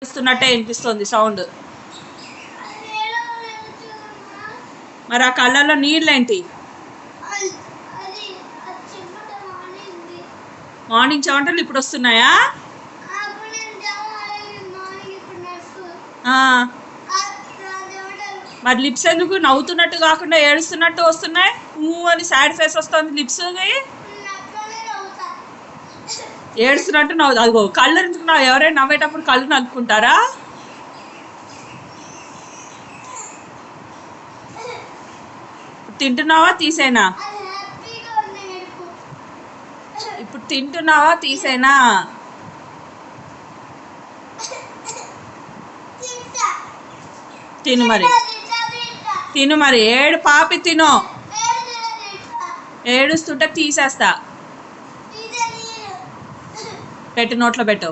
వస్తున్నట్టే వినిపిస్తుంది సౌండ్. మరి ఆ కళ్ళల్లో నీళ్ళేంటి? మార్నింగ్ చెమటలు ఇప్పుడు వస్తున్నాయా? మరి లిప్స్ ఎందుకు నవ్వుతున్నట్టు కాకుండా ఏడుస్తున్నట్టు వస్తున్నాయి? అని సాడ్ ఫేస్ వస్తుంది లిప్స్. ఏడుస్తున్నట్టు నవ్వు. అదిగో కళ్ళు ఎందుకు నవ్వు? ఎవరైనా నవ్వేటప్పుడు కళ్ళు నలుపుకుంటారా? తింటున్నావా తీసేనా? ఇప్పుడు తింటున్నావా తీసేనా? తిను మరి, తిను మరి. ఏడు పాపి తిను. ఏడుస్తుంటే తీసేస్తా. పెట్టు, నోట్లో పెట్టు.